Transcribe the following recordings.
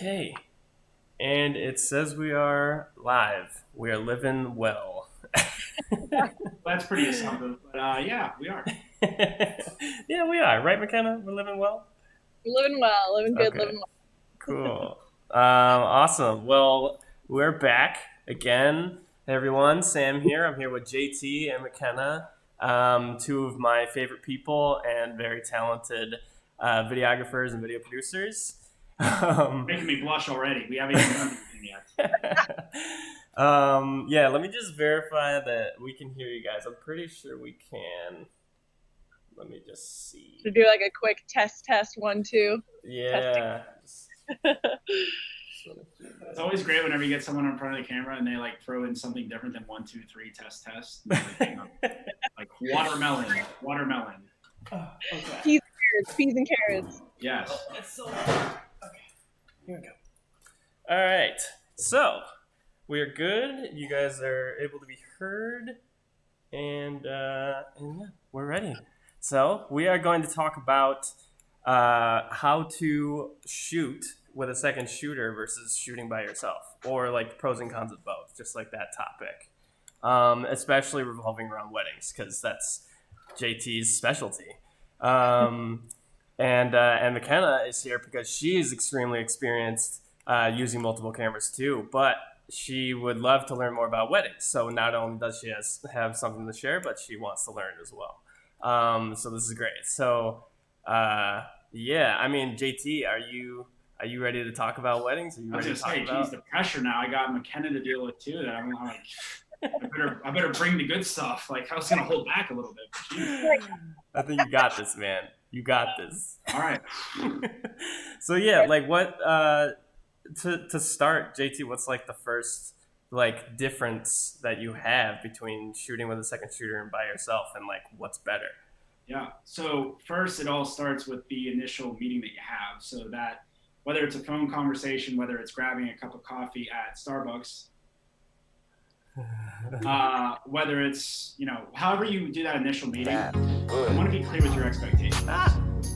Okay. And it says we are live. We are living well. That's pretty assumptive, but yeah, we are. Yeah, we are. Right, McKenna? We're living well? Living well, living good, Okay. living well. Cool. Awesome. Well, we're back again, everyone. Sam here. I'm here with JT and McKenna, two of my favorite people and very talented videographers and video producers. Making me blush already. We haven't even done anything yet. Yeah, let me just verify that we can hear you guys. I'm pretty sure we can. Let me just see. To do like a quick test, 1, 2. Yeah. It's always great whenever you get someone in front of the camera and they like throw in something different than 1, 2, 3, test. Like watermelon. Oh, okay. Peas and carrots. Yes. Oh, it's so hard. Okay, here we go. All right, so we are good. You guys are able to be heard, and yeah, we're ready. So we are going to talk about how to shoot with a second shooter versus shooting by yourself, or like the pros and cons of both, just like that topic. Especially revolving around weddings, because that's JT's specialty. And McKenna is here because she is extremely experienced using multiple cameras too, but she would love to learn more about weddings. So not only does she have something to share, but she wants to learn as well. So this is great. So yeah, I mean, JT, are you ready to talk about weddings? Are you I was ready gonna to say, geez, the pressure now. I got McKenna to deal with too. That I'm like, I better bring the good stuff. Like I was gonna hold back a little bit. I think you got this, man. You got this. All right. So yeah, like what to start, JT, what's like the first like difference that you have between shooting with a second shooter and by yourself, and like what's better? Yeah. So first, it all starts with the initial meeting that you have. So that whether it's a phone conversation, whether it's grabbing a cup of coffee at Starbucks, whether it's, however you do that initial meeting, I want to be clear with your expectations.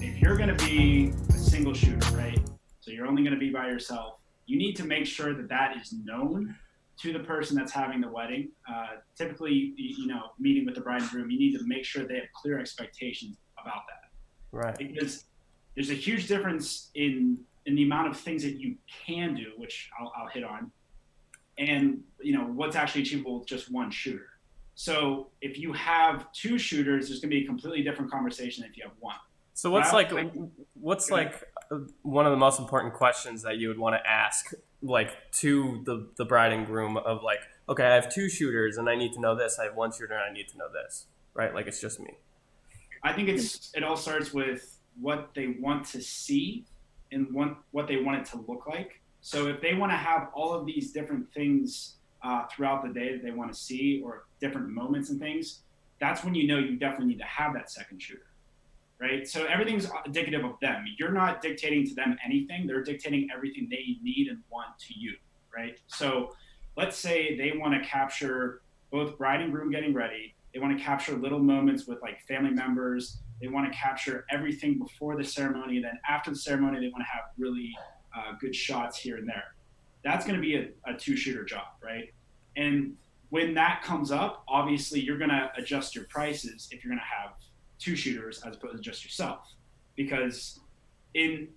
If you're going to be a single shooter, right? So you're only going to be by yourself. You need to make sure that that is known to the person that's having the wedding. Typically, meeting with the bride and groom, you need to make sure they have clear expectations about that. Right. Because there's a huge difference in the amount of things that you can do, which I'll hit on, and what's actually achievable with just one shooter. So if you have two shooters, there's going to be a completely different conversation than if you have one. So what's one of the most important questions that you would want to ask, like to the bride and groom, of like, okay, I have two shooters and I need to know this. I have one shooter and I need to know this, right? Like it's just me. I think it all starts with what they want to see and what they want it to look like. So if they want to have all of these different things throughout the day that they want to see, or different moments and things, that's when you definitely need to have that second shooter, right? So everything's indicative of them. You're not dictating to them anything. They're dictating everything they need and want to you, right? So let's say they want to capture both bride and groom getting ready. They want to capture little moments with like family members. They want to capture everything before the ceremony. And then after the ceremony, they want to have really good shots here and there. That's going to be a two-shooter job, right? And when that comes up, obviously you're going to adjust your prices if you're going to have two shooters as opposed to just yourself. Because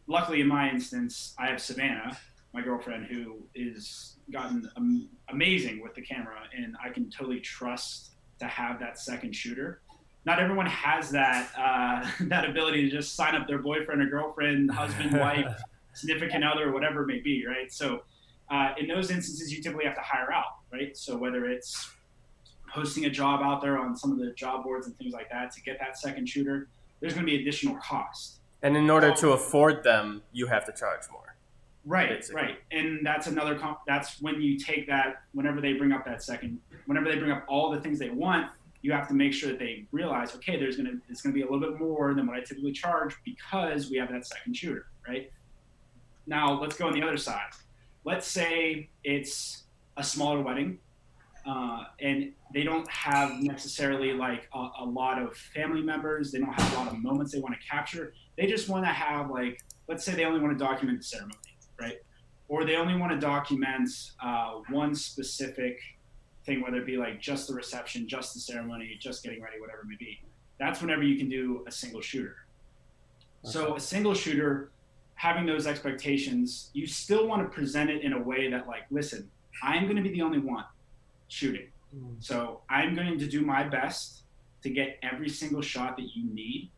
luckily in my instance, I have Savannah, my girlfriend, who is gotten amazing with the camera, and I can totally trust to have that second shooter. Not everyone has that that ability to just sign up their boyfriend or girlfriend, husband, wife, significant other, or whatever it may be, right? So in those instances, you typically have to hire out, right? So whether it's posting a job out there on some of the job boards and things like that to get that second shooter, there's going to be additional cost. And in order to afford them, you have to charge more. Right, basically. Right. And that's that's when you take that, whenever they bring up all the things they want, you have to make sure that they realize, okay, it's going to be a little bit more than what I typically charge because we have that second shooter, right? Now, let's go on the other side. Let's say it's a smaller wedding, and they don't have necessarily like a lot of family members. They don't have a lot of moments they want to capture. They just want to have, like, let's say they only want to document the ceremony, right? or they only want to document one specific thing, whether it be like just the reception, just the ceremony, just getting ready, whatever it may be. That's whenever you can do a single shooter. Okay. So a single shooter, having those expectations, you still want to present it in a way that like, listen, I'm going to be the only one shooting. So I'm going to do my best to get every single shot that you need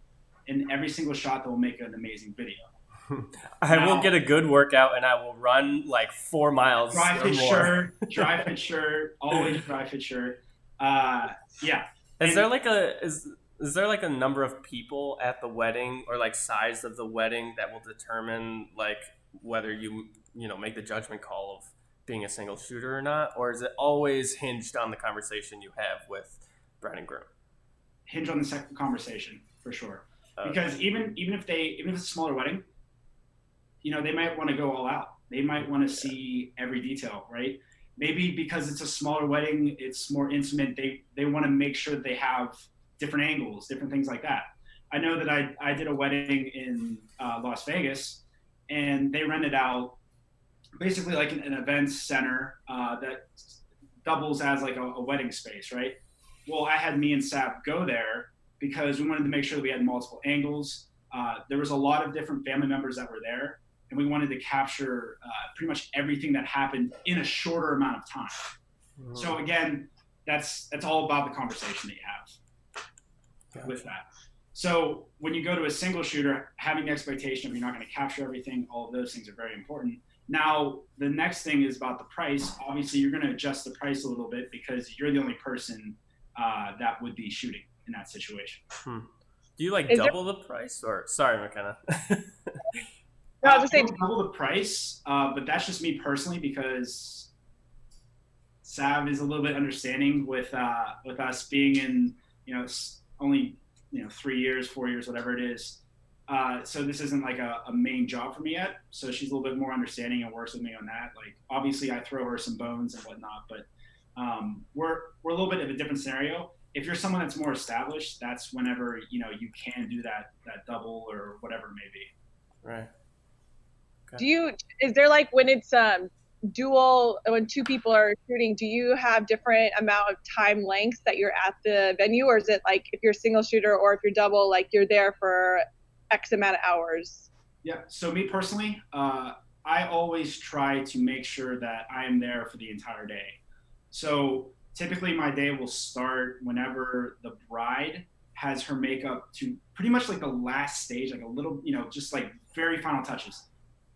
and every single shot that will make an amazing video. I will get a good workout and I will run like 4 miles dry fit more. Dry fit shirt, always dry fit shirt. Yeah. Is there like a number of people at the wedding or like size of the wedding that will determine like whether you make the judgment call of being a single shooter or not, or is it always hinged on the conversation you have with bride and groom? Hinge on the second conversation for sure. Because even if it's a smaller wedding, they might want to go all out. They might want to see every detail, right? Maybe because it's a smaller wedding, it's more intimate. They want to make sure that they have different angles, different things like that. I know that I did a wedding in Las Vegas, and they rented out basically like an events center that doubles as like a wedding space, right? Well, I had me and Sap go there because we wanted to make sure that we had multiple angles. There was a lot of different family members that were there, and we wanted to capture pretty much everything that happened in a shorter amount of time. Mm-hmm. So again, that's all about the conversation that you have with that. So when you go to a single shooter, having the expectation of you're not going to capture everything, all of those things are very important. Now, the next thing is about the price. Obviously, you're going to adjust the price a little bit because you're the only person that would be shooting in that situation. Do you double the price? Or sorry, McKenna. No, I was saying double the price, but that's just me personally because Sav is a little bit understanding with us being in only 3 years, 4 years, whatever it is. So this isn't like a main job for me yet. So she's a little bit more understanding and works with me on that. Like obviously I throw her some bones and whatnot, but we're a little bit of a different scenario. If you're someone that's more established, that's whenever you can do that double or whatever it may be. Right. Okay. Is there like when it's dual, when two people are shooting, do you have different amount of time lengths that you're at the venue, or is it like if you're single shooter or if you're double, like you're there for X amount of hours? Yeah. So me personally, I always try to make sure that I am there for the entire day. So typically my day will start whenever the bride has her makeup to pretty much like the last stage, like a little, just like very final touches.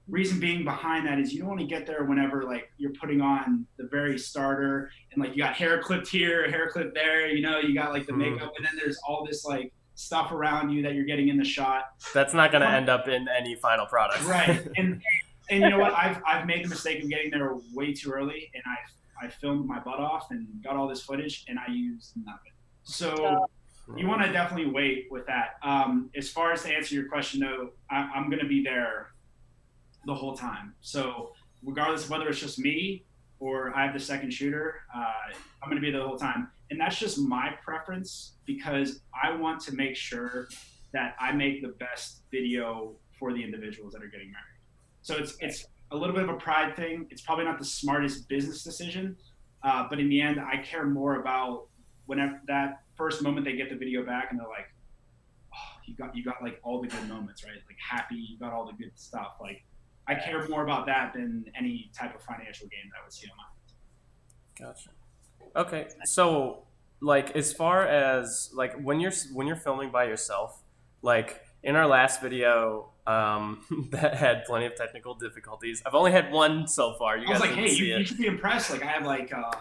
Reason being behind that is you don't want to get there whenever like you're putting on the very starter and like you got hair clipped here, hair clipped there, you got like the makeup, and then there's all this like stuff around you that you're getting in the shot. That's not going to end up in any final product. Right. And you know what? I've made the mistake of getting there way too early, and I filmed my butt off and got all this footage, and I used nothing. So you want to definitely wait with that. As far as to answer your question, though, I'm going to be there the whole time. So regardless of whether it's just me or I have the second shooter, I'm going to be there the whole time. And that's just my preference because I want to make sure that I make the best video for the individuals that are getting married. So it's a little bit of a pride thing. It's probably not the smartest business decision, but in the end, I care more about whenever that first moment they get the video back and they're like, oh, you got like all the good moments, right? Like happy, you got all the good stuff. Like I care more about that than any type of financial gain that I would see on my end. Gotcha. Okay, so like as far as like when you're filming by yourself, like in our last video that had plenty of technical difficulties. I've only had one so far. I was like, hey, you should be impressed. Like I have like a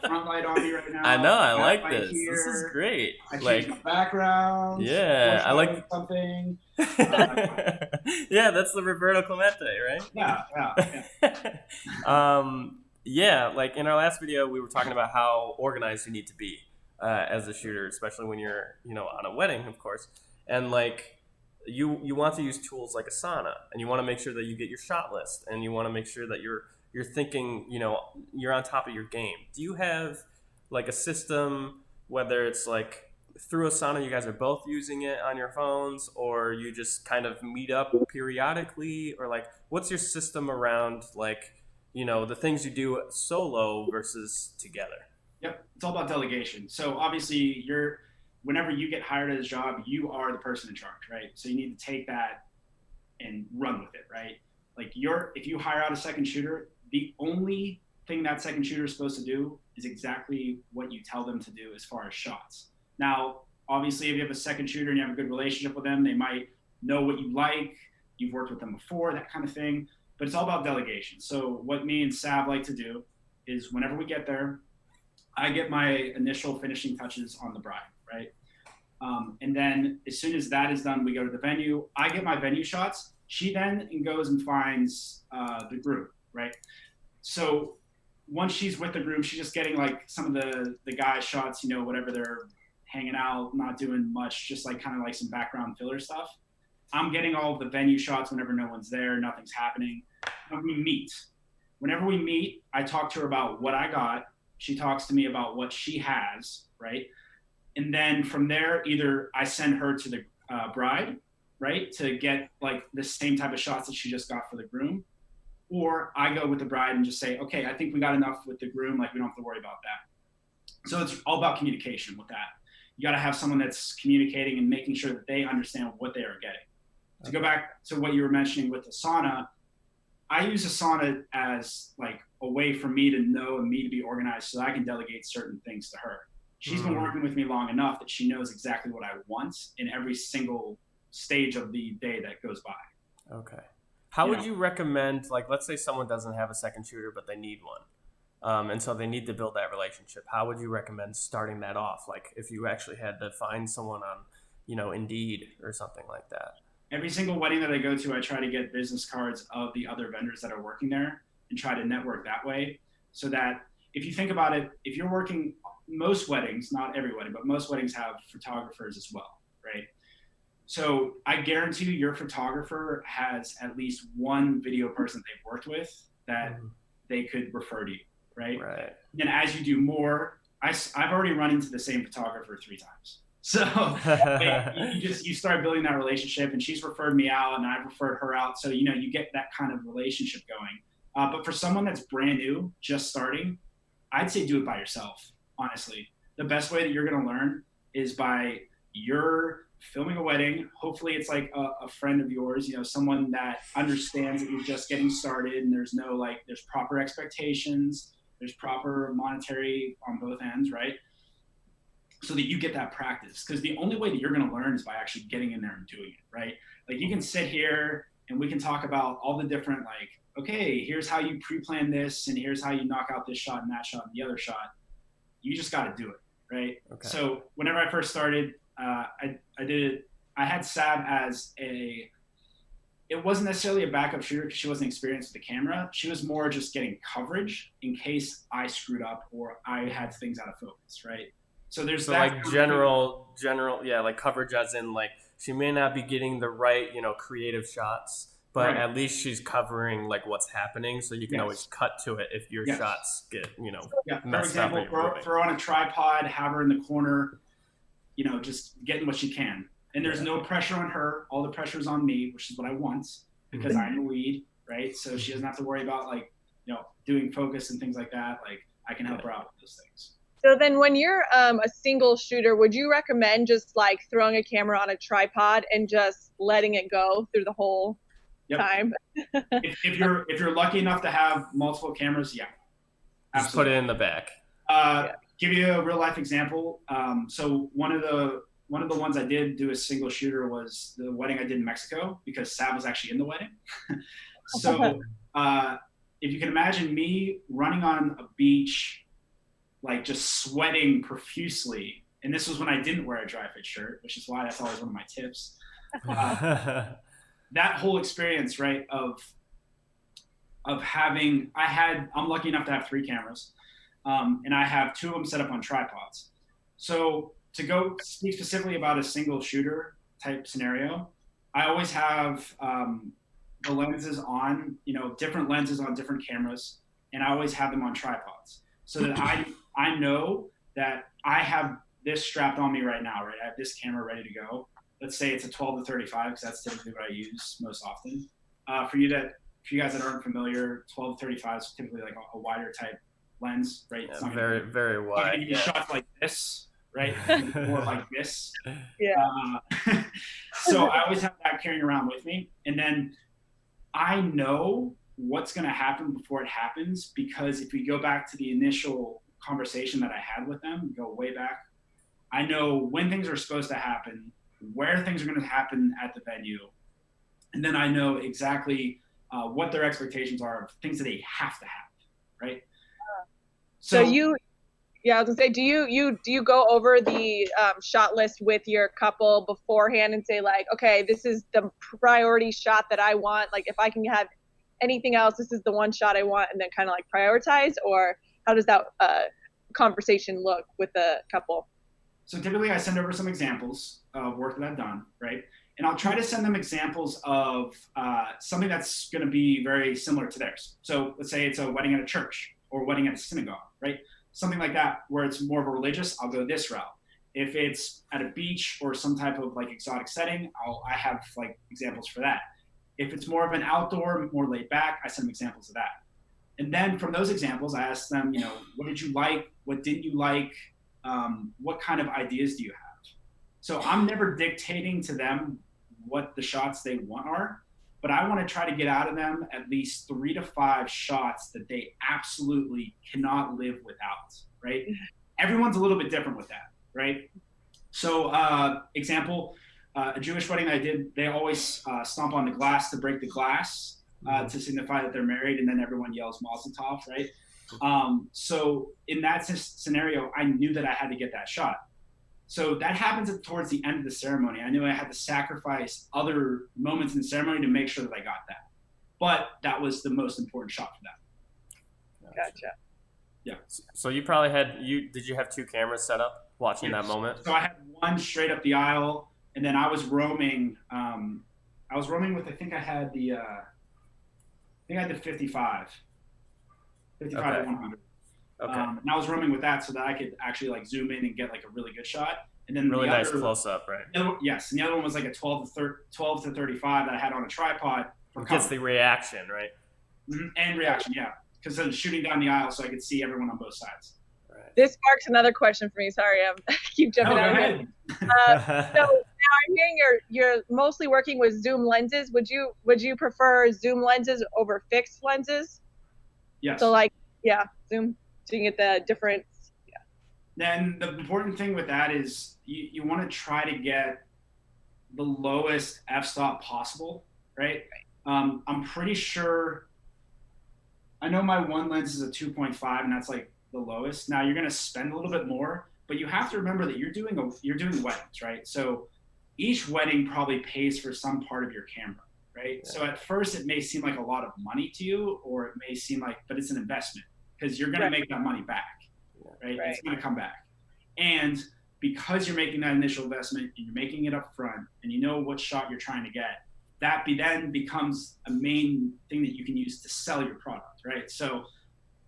front light on me right now. I know, I like this. Here. This is great. I changed my background. Yeah, I like something. Yeah, that's the Roberto Clemente, right? Yeah. Yeah, like in our last video, we were talking about how organized you need to be as a shooter, especially when you're, on a wedding, of course. And like you want to use tools like Asana, and you want to make sure that you get your shot list, and you want to make sure that you're thinking, you're on top of your game. Do you have like a system, whether it's like through Asana, you guys are both using it on your phones, or you just kind of meet up periodically, or like what's your system around like the things you do solo versus together? Yep, it's all about delegation. So obviously, whenever you get hired at a job, you are the person in charge, right? So you need to take that and run with it, right? Like if you hire out a second shooter, the only thing that second shooter is supposed to do is exactly what you tell them to do as far as shots. Now, obviously, if you have a second shooter and you have a good relationship with them, they might know what you like, you've worked with them before, that kind of thing. But it's all about delegation. So what me and Sav like to do is whenever we get there, I get my initial finishing touches on the bride, right? And then as soon as that is done, we go to the venue. I get my venue shots. She then goes and finds the groom, right? So once she's with the groom, she's just getting like some of the guys' shots, whatever they're hanging out, not doing much, just like kind of like some background filler stuff. I'm getting all of the venue shots whenever no one's there, nothing's happening. And we meet. Whenever we meet, I talk to her about what I got. She talks to me about what she has, right? And then from there, either I send her to the bride, right, to get like the same type of shots that she just got for the groom, or I go with the bride and just say, okay, I think we got enough with the groom, like we don't have to worry about that. So it's all about communication with that. You got to have someone that's communicating and making sure that they understand what they are getting. To go back to what you were mentioning with the sauna, I use Asana as like a way for me to know and me to be organized so that I can delegate certain things to her. She's been working with me long enough that she knows exactly what I want in every single stage of the day that goes by. Okay. How would you recommend, like, let's say someone doesn't have a second shooter, but they need one. And so they need to build that relationship. How would you recommend starting that off? Like if you actually had to find someone on, Indeed or something like that. Every single wedding that I go to, I try to get business cards of the other vendors that are working there and try to network that way. So that if you think about it, if you're working, most weddings, not every wedding, but most weddings have photographers as well, right? So I guarantee you your photographer has at least one video person they've worked with that they could refer to you, right? Right. And as you do more, I've already run into the same photographer 3 times. So you start building that relationship, and she's referred me out and I've referred her out. So, you get that kind of relationship going. But for someone that's brand new, just starting, I'd say do it by yourself, honestly. The best way that you're going to learn is by you're filming a wedding. Hopefully it's like a friend of yours, someone that understands that you're just getting started and there's there's proper expectations, there's proper monetary on both ends, right? So that you get that practice. Because the only way that you're going to learn is by actually getting in there and doing it, right? Like you can sit here and we can talk about all the different, okay, here's how you pre-plan this and here's how you knock out this shot and that shot and the other shot. You just got to do it, right? Okay. So whenever I first started, I did it. I had Sab as it wasn't necessarily a backup shooter because she wasn't experienced with the camera. She was more just getting coverage in case I screwed up or I had things out of focus, right? So there's that general, like coverage as in like she may not be getting the right, creative shots, but at least she's covering like what's happening. So you can always cut to it if your shots get, messed up. For example, throw on a tripod, have her in the corner, just getting what she can. And there's no pressure on her. All the pressure is on me, which is what I want because I'm the lead, right? So she doesn't have to worry about doing focus and things like that. Like I can help her out with those things. So then when you're a single shooter, would you recommend just like throwing a camera on a tripod and just letting it go through the whole time? if you're lucky enough to have multiple cameras, absolutely. Just put it in the back. Give you a real life example. So one of the ones I did do a single shooter was the wedding I did in Mexico because Sav was actually in the wedding. So if you can imagine me running on a beach, like just sweating profusely. And this was when I didn't wear a dry fit shirt, which is why that's always one of my tips. That whole experience, right, of having, I'm lucky enough to have 3 cameras. And I have 2 of them set up on tripods. So to go speak specifically about a single shooter type scenario, I always have the lenses on, different lenses on different cameras, and I always have them on tripods so that I know that I have this strapped on me right now, right? I have this camera ready to go. Let's say it's a 12 to 35 because that's typically what I use most often. For you that for you guys that aren't familiar, 12-35 is typically like a wider type lens, right? Yeah, very, very wide. You shots like this, right? Or like this. Yeah. So I always have that carrying around with me. And then I know what's going to happen before it happens, because if we go back to the initial conversation that I had with them, go way back, I know when things are supposed to happen, where things are going to happen at the venue, and then I know exactly what their expectations are of things that they have to have, right? So you, yeah, I was gonna say, do you go over the shot list with your couple beforehand and say like, okay, this is the priority shot that I want. Like, if I can have anything else, this is the one shot I want, and then kind of like prioritize, or how does that conversation look with the couple? So typically I send over some examples of work that I've done, right? And I'll try to send them examples of something that's going to be very similar to theirs. So let's say it's a wedding at a church or a wedding at a synagogue, right? Something like that, where it's more of a religious, I'll go this route. If it's at a beach or some type of like exotic setting, I have like examples for that. If it's more of an outdoor, more laid back, I send them examples of that. And then from those examples, I ask them, what did you like? What didn't you like? What kind of ideas do you have? So I'm never dictating to them what the shots they want are, but I want to try to get out of them at least 3 to 5 shots that they absolutely cannot live without, right? Everyone's a little bit different with that, right? So example, a Jewish wedding that I did, they always stomp on the glass to break the glass to signify that they're married, and then everyone yells Mazel Tov, right? So in that scenario, I knew that I had to get that shot. So that happens towards the end of the ceremony. I knew I had to sacrifice other moments in the ceremony to make sure that I got that. But that was the most important shot for them. Gotcha. Yeah. So you probably did you have 2 cameras set up watching that moment? So I had one straight up the aisle, and then I was roaming. With, I think I had the 55. 55 Okay. to 100. Okay. And I was roaming with that so that I could actually like zoom in and get like a really good shot. And then really the nice other, close up, right? Yes, and the other one was like a 12 to 35 that I had on a tripod. It gets the reaction, right? Mm-hmm. And reaction, yeah, because I was shooting down the aisle so I could see everyone on both sides. Right. This sparks another question for me. Sorry, I keep jumping out of it. So now I'm hearing you're mostly working with zoom lenses. Would you prefer zoom lenses over fixed lenses? Yes. So like, yeah, zoom. So you can get the difference. Yeah. Then the important thing with that is you want to try to get the lowest f-stop possible, right? I'm pretty sure, I know my one lens is a 2.5 and that's like the lowest. Now you're going to spend a little bit more, but you have to remember that you're doing weddings, right? So each wedding probably pays for some part of your camera, right? Yeah. So at first it may seem like a lot of money to you, or it may seem like, but it's an investment. Because you're going to make that money back, right? It's going to come back. And because you're making that initial investment and you're making it up front and you know what shot you're trying to get, that then becomes a main thing that you can use to sell your product, right? So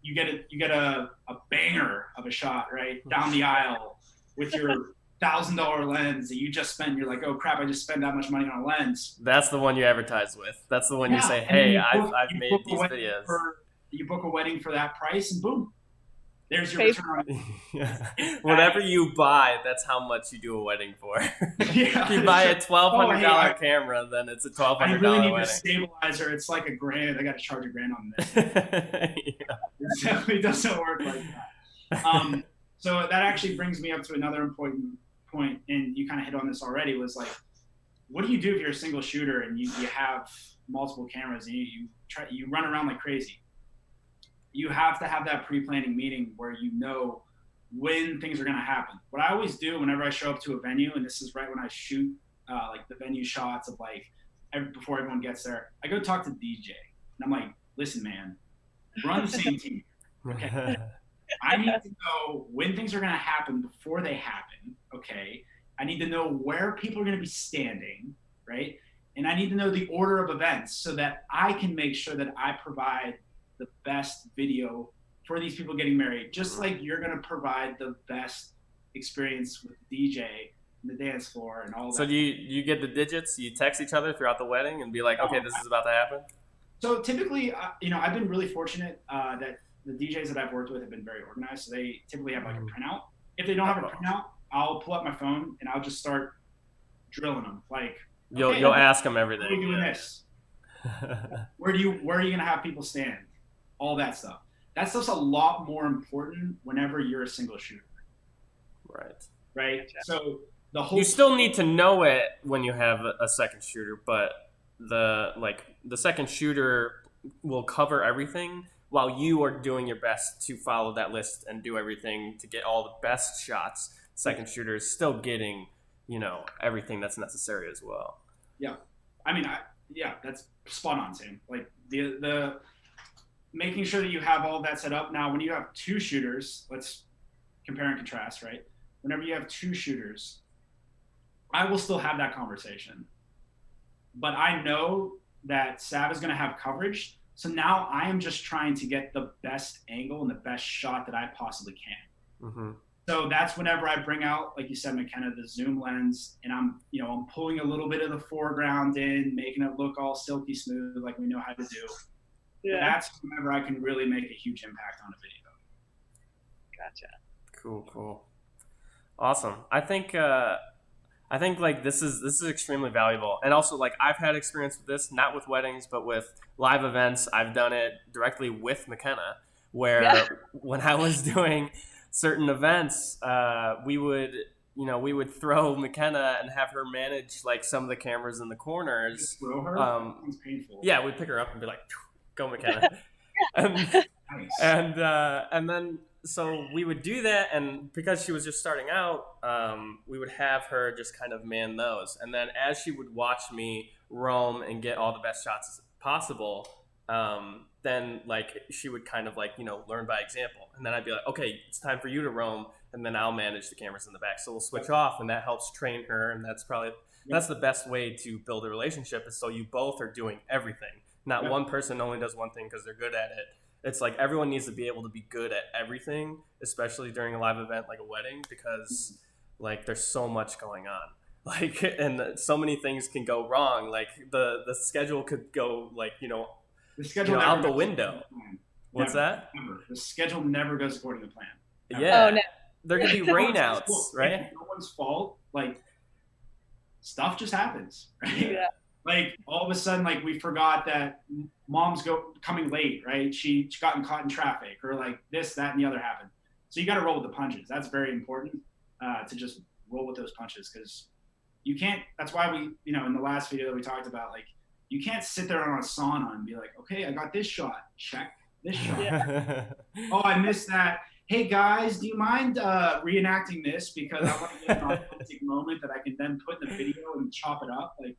you get a banger of a shot, right? Down the aisle with your $1,000 lens that you just spent. You're like, oh crap, I just spent that much money on a lens. That's the one you advertise with. That's the one you say, hey, I've made these videos. You book a wedding for that price and boom, there's your return on it. Whatever you buy, that's how much you do a wedding for. Yeah, if you buy a $1,200 camera, then it's a $1,200 wedding. I really need a stabilizer. It's like $1,000. I got to charge $1,000 on this. Yeah. It definitely doesn't work like that. So that actually brings me up to another important point, and you kind of hit on this already, was like, what do you do if you're a single shooter and you have multiple cameras and you run around like crazy? You have to have that pre-planning meeting where you know when things are going to happen. What I always do whenever I show up to a venue, and this is right when I shoot like the venue shots of like before everyone gets there, I go talk to DJ. And I'm like, listen, man, we're on the same team. Okay. I need to know when things are going to happen before they happen. Okay. I need to know where people are going to be standing, right? And I need to know the order of events so that I can make sure that I provide the best video for these people getting married, just like you're going to provide the best experience with the DJ and the dance floor and all that. So do you get the digits? You text each other throughout the wedding and be like, okay, this is about to happen? So typically, I've been really fortunate that the DJs that I've worked with have been very organized. So they typically have like a printout. If they don't have a printout, I'll pull up my phone and I'll just start drilling them. Like, you'll ask them everything. Are we doing this? Where are you gonna have people stand? All that stuff. That stuff's a lot more important whenever you're a single shooter. Right. So you still need to know it when you have a second shooter, but the second shooter will cover everything while you are doing your best to follow that list and do everything to get all the best shots. Second shooter is still getting, everything that's necessary as well. Yeah. I mean, that's spot on, Sam. Like the making sure that you have all that set up. Now, when you have two shooters, let's compare and contrast, right? Whenever you have two shooters, I will still have that conversation. But I know that Sav is going to have coverage. So now I am just trying to get the best angle and the best shot that I possibly can. Mm-hmm. So that's whenever I bring out, like you said, McKenna, the zoom lens, and I'm pulling a little bit of the foreground in, making it look all silky smooth, like we know how to do. Yeah. That's whenever I can really make a huge impact on a video. Gotcha. Cool. Awesome. I think like this is extremely valuable, and also like I've had experience with this, not with weddings, but with live events. I've done it directly with McKenna, where when I was doing certain events, we would throw McKenna and have her manage like some of the cameras in the corners. Throw her? Sounds painful. Yeah, we'd pick her up and be like, "Go, McKenna," and then. So we would do that, and because she was just starting out, we would have her just kind of man those. And then as she would watch me roam and get all the best shots possible, then like she would kind of like, learn by example. And then I'd be like, okay, it's time for you to roam, and then I'll manage the cameras in the back. So we'll switch off, and that helps train her, and that's the best way to build a relationship, is so you both are doing everything. Not one person only does one thing because they're good at it. It's like everyone needs to be able to be good at everything, especially during a live event like a wedding, because like there's so much going on, like, and so many things can go wrong. Like the schedule could go like, the schedule out the window. What's that? Never. The schedule never goes according to plan. Never. Yeah. Oh, no. There can be rainouts, right? It's no one's fault. Like stuff just happens, right? Yeah. Like all of a sudden, like we forgot that mom's coming late, right? She gotten caught in traffic, or like this, that, and the other happened. So you got to roll with the punches. That's very important, to just roll with those punches, because you can't. That's why we, in the last video that we talked about, like you can't sit there on a sauna and be like, okay, I got this shot, check this shot. Yeah. Oh, I missed that. Hey guys, do you mind reenacting this, because I want to get an authentic moment that I can then put in the video and chop it up, like.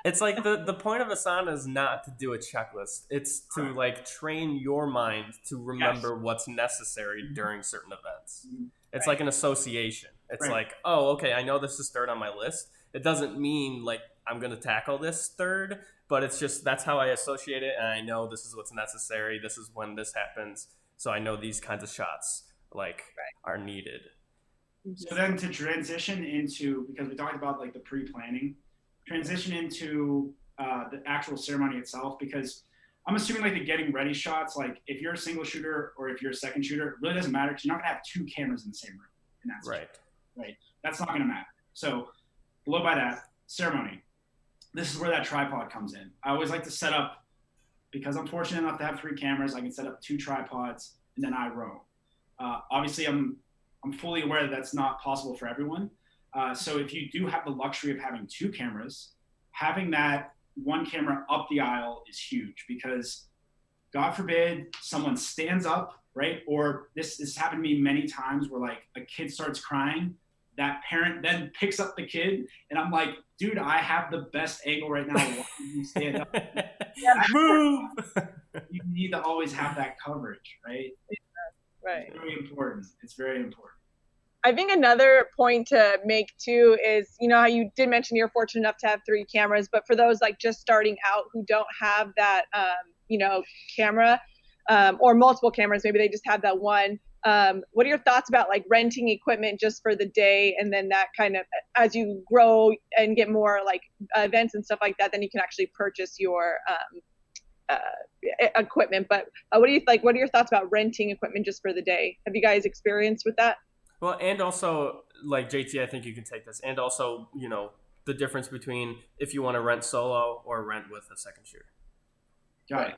It's like the point of Asana is not to do a checklist. It's to like train your mind to remember what's necessary during certain events. It's like an association. It's like, oh, okay, I know this is third on my list. It doesn't mean like I'm going to tackle this third, but it's just that's how I associate it, and I know this is what's necessary. This is when this happens, so I know these kinds of shots like are needed. So then to transition into, because we talked about like the pre-planning, transition into the actual ceremony itself, because I'm assuming like the getting ready shots, like if you're a single shooter or if you're a second shooter, it really doesn't matter, because you're not gonna have two cameras in the same room. And that's right. That's not gonna matter. So below by that, ceremony. This is where that tripod comes in. I always like to set up, because I'm fortunate enough to have 3 cameras, I can set up 2 tripods and then I roam. Obviously I'm fully aware that that's not possible for everyone. So if you do have the luxury of having 2 cameras, having that one camera up the aisle is huge, because God forbid someone stands up, right? Or this happened to me many times where like a kid starts crying, that parent then picks up the kid, and I'm like, dude, I have the best angle right now. Why don't you stand up? Move! You need to always have that coverage, right? Right. It's very important. It's very important. I think another point to make too is, how you did mention you're fortunate enough to have 3 cameras, but for those like just starting out who don't have that, camera, or multiple cameras, maybe they just have that one. What are your thoughts about like renting equipment just for the day, and then that kind of, as you grow and get more like events and stuff like that, then you can actually purchase your equipment, but what do you like? What are your thoughts about renting equipment just for the day? Have you guys experienced with that? Well, and also, like JT, I think you can take this, and also, the difference between if you want to rent solo or rent with a second shooter. Got it.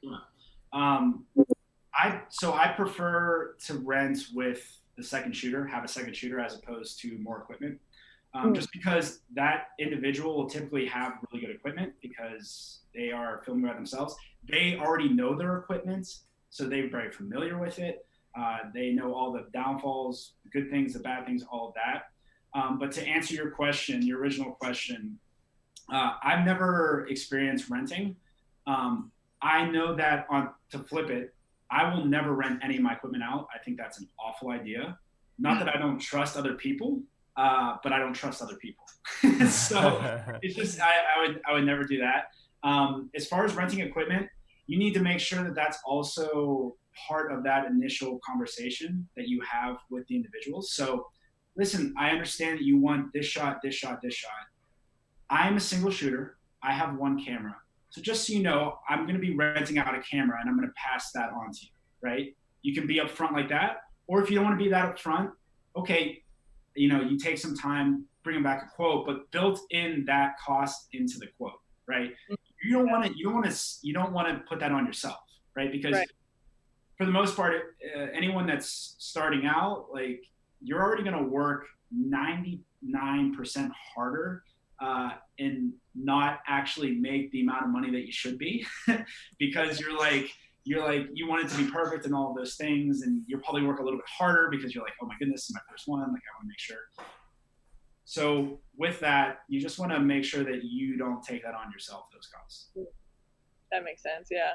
I prefer to rent with the second shooter, have a second shooter as opposed to more equipment. Just because that individual will typically have really good equipment because they are filming by themselves. They already know their equipment, so they're very familiar with it. They know all the downfalls, the good things, the bad things, all of that. But to answer your question, your original question, I've never experienced renting. I know that to flip it, I will never rent any of my equipment out. I think that's an awful idea. Not that I don't trust other people, but I don't trust other people. So it's just, I would never do that. As far as renting equipment, you need to make sure that that's also part of that initial conversation that you have with the individuals. So listen, I understand that you want this shot, this shot, this shot. I'm a single shooter. I have one camera. So just so you know, I'm going to be renting out a camera and I'm going to pass that on to you, right? You can be upfront like that. Or if you don't want to be that upfront, okay, you take some time, bring them back a quote, but built in that cost into the quote, right? You don't want to put that on yourself, right? Because for the most part, anyone that's starting out, like you're already going to work 99% harder and not actually make the amount of money that you should be because you want it to be perfect and all of those things, and you'll probably work a little bit harder because you're like, oh my goodness, this is my first one, like I want to make sure. So with that, you just want to make sure that you don't take that on yourself, those costs. That makes sense. Yeah.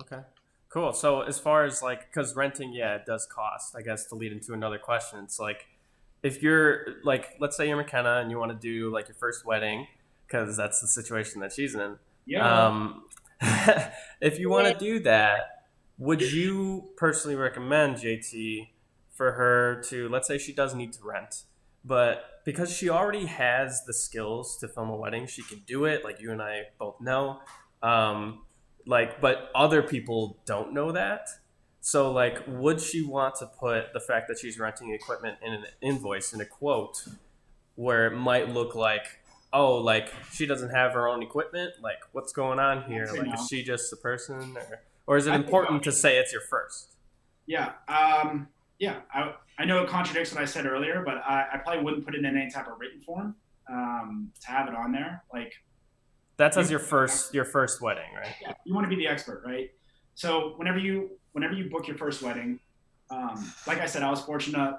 Okay, cool. So as far as because renting, it does cost, I guess, to lead into another question. It's like, if you're let's say you're McKenna and you want to do your first wedding, because that's the situation that she's in. Yeah. If you want to do that, would you personally recommend, JT, for her to, let's say she does need to rent, but because she already has the skills to film a wedding, she can do it, like you and I both know, but other people don't know that. So, would she want to put the fact that she's renting equipment in an invoice, in a quote, where it might look like, oh, she doesn't have her own equipment? What's going on here? Is she just a person? Or is it important to say it's your first? Yeah. I know it contradicts what I said earlier, but I probably wouldn't put it in any type of written form to have it on there. That's as your first wedding, right? Yeah, you want to be the expert, right? So whenever you book your first wedding, like I said, I was fortunate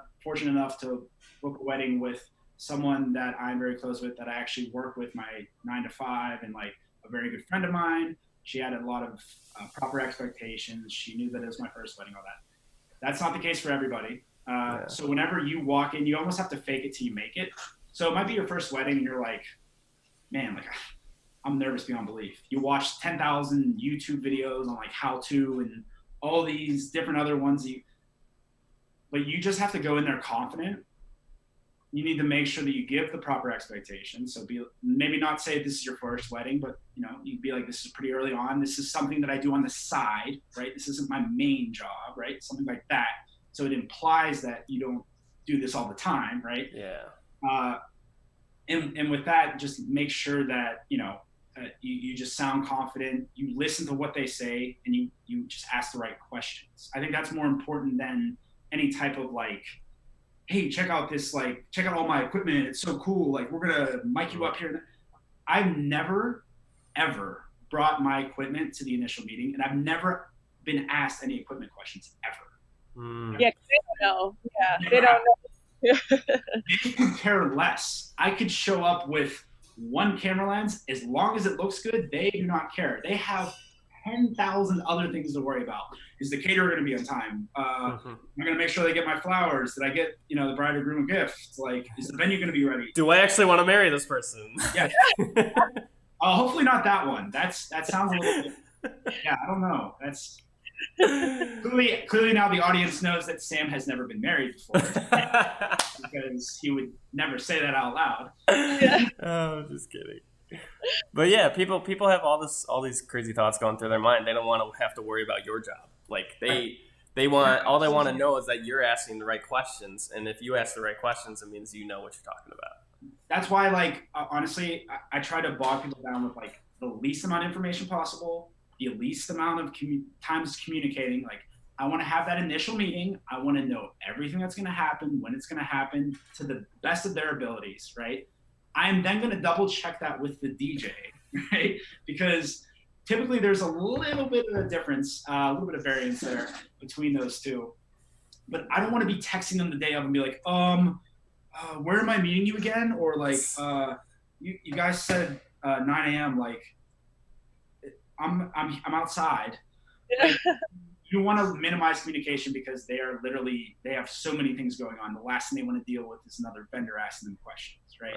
enough to book a wedding with someone that I'm very close with, that I actually work with my 9 to 5, and a very good friend of mine. She had a lot of proper expectations. She knew that it was my first wedding, all that. That's not the case for everybody. So whenever you walk in, you almost have to fake it till you make it. So it might be your first wedding and you're like, man, I'm nervous beyond belief. You watch 10,000 YouTube videos on how to and all these different other ones. But you just have to go in there confident. You need to make sure that you give the proper expectations. So maybe not say this is your first wedding, but you'd be like, this is pretty early on. This is something that I do on the side, right? This isn't my main job, right? Something like that. So it implies that you don't do this all the time, right? Yeah. And with that, just make sure that you just sound confident. You listen to what they say, and you just ask the right questions. I think that's more important than any type of hey, check out all my equipment. It's so cool. We're going to mic you up here. I've never, ever brought my equipment to the initial meeting, and I've never been asked any equipment questions ever. Yeah, they don't know. Yeah, they don't know. They could care less. I could show up with one camera lens. As long as it looks good, they do not care. They have 10,000 other things to worry about. Is the caterer going to be on time? I'm going to make sure they get my flowers. Did I get, the bride or groom a gift? Is the venue going to be ready? Do I actually want to marry this person? Yeah. Hopefully not that one. That sounds a little bit, yeah, I don't know. That's clearly now the audience knows that Sam has never been married before because he would never say that out loud. Oh, just kidding. But yeah, people have all these crazy thoughts going through their mind. They don't want to have to worry about your job. Like they want to know is that you're asking the right questions, and if you ask the right questions, it means you know what you're talking about. That's why, like, honestly, I try to bog people down with like the least amount of information possible, the least amount of times communicating. Like, I want to have that initial meeting. I want to know everything that's going to happen, when it's going to happen, to the best of their abilities, right? I'm then going to double check that with the DJ, right? Because typically there's a little bit of a difference, a little bit of variance there between those two. But I don't want to be texting them the day of and be like, where am I meeting you again? Or like, you guys said 9 a.m. Like, I'm outside. Like, you want to minimize communication because they have so many things going on. The last thing they want to deal with is another vendor asking them questions, right?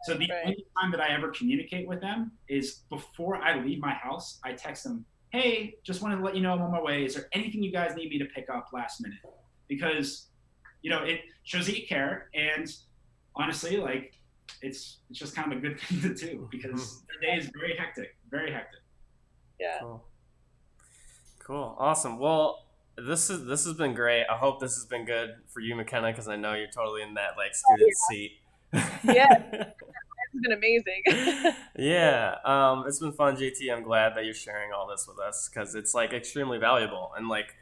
So the only time that I ever communicate with them is before I leave my house. I text them, hey, just wanted to let you know I'm on my way. Is there anything you guys need me to pick up last minute? Because, it shows that you care. And honestly, like, it's just kind of a good thing to do because the day is very hectic, very hectic. Yeah. Cool. Awesome. Well, this has been great. I hope this has been good for you, McKenna, because I know you're totally in that like student seat. Yeah. It's been amazing. Yeah. It's been fun, JT. I'm glad that you're sharing all this with us because it's like extremely valuable. And like,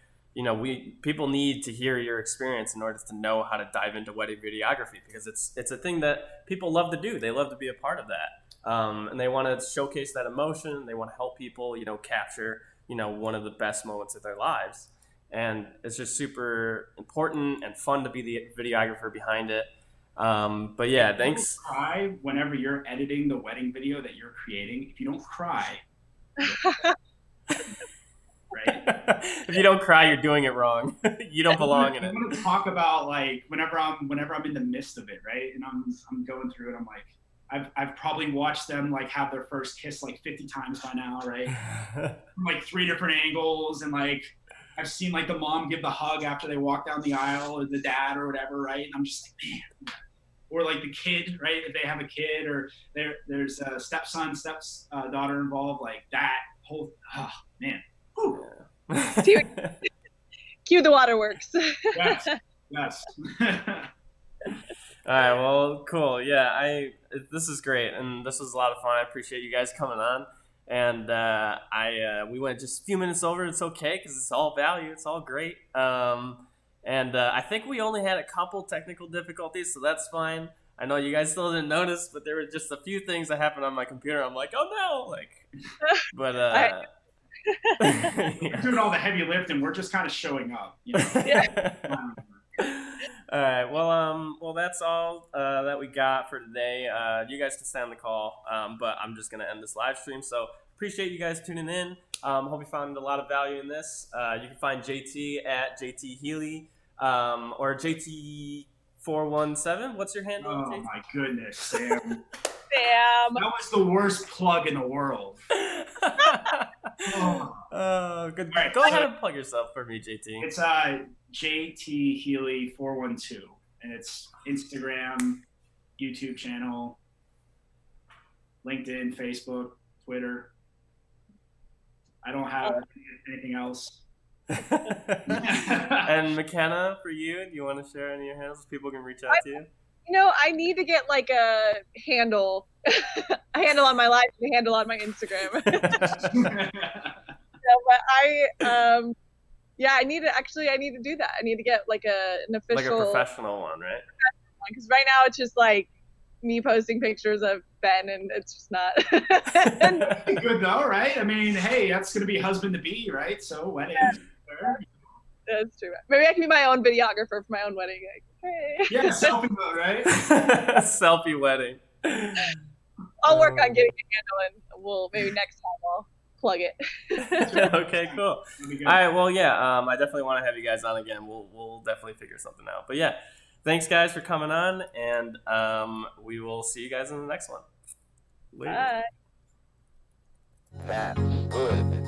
people need to hear your experience in order to know how to dive into wedding videography because it's a thing that people love to do. They love to be a part of that. And they want to showcase that emotion. They want to help people, capture, one of the best moments of their lives. And it's just super important and fun to be the videographer behind it. But yeah, thanks. Don't cry whenever you're editing the wedding video that you're creating. If you don't cry, right? If you don't cry, you're doing it wrong. You don't belong in it. I'm going to talk about like whenever I'm in the midst of it, right? And I'm going through it. I'm like, I've probably watched them like have their first kiss like 50 times by now, right? From like 3 different angles, and like I've seen like the mom give the hug after they walk down the aisle, or the dad or whatever, right? And I'm just like, man. Or like the kid, right? If they have a kid, or there's a stepson, daughter involved, like that whole, man. Cue the waterworks. Yes. All right, well, cool. Yeah, this is great, and this was a lot of fun. I appreciate you guys coming on, and we went just a few minutes over. It's okay because it's all value. It's all great. And I think we only had a couple technical difficulties, so that's fine. I know you guys still didn't notice, but there were just a few things that happened on my computer. I'm like, oh no, but we're doing all the heavy lifting. We're just kind of showing up. Yeah. All right. Well, that's all that we got for today. You guys can stay on the call, but I'm just gonna end this live stream. So appreciate you guys tuning in. Hope you found a lot of value in this. You can find JT at JT Healy or JT417. What's your handle? Oh JT? my goodness, Sam. Sam. That was the worst plug in the world. Good. Right, Go ahead and plug yourself for me, JT. It's JT Healy 412, and it's Instagram, YouTube channel, LinkedIn, Facebook, Twitter. I don't have anything else. And McKenna, for you, do you want to share any of your handles? People can reach out to you. I need to get like a handle on my life, and a handle on my Instagram. But I need to do that. I need to get like an official, like a professional one, right? Because right now it's just like me posting pictures of Ben, and it's just not good though, right? I mean, hey, that's gonna be husband to be, right? So wedding. Yeah. That's true. Maybe I can be my own videographer for my own wedding. Like, hey. Yeah, selfie mode, right? Selfie wedding. I'll work on getting a handle, and maybe next time I'll plug it. Okay, cool. All right, well, yeah, I definitely want to have you guys on again. We'll definitely figure something out. But yeah, thanks guys for coming on, and we will see you guys in the next one. Later. Bye. That's good.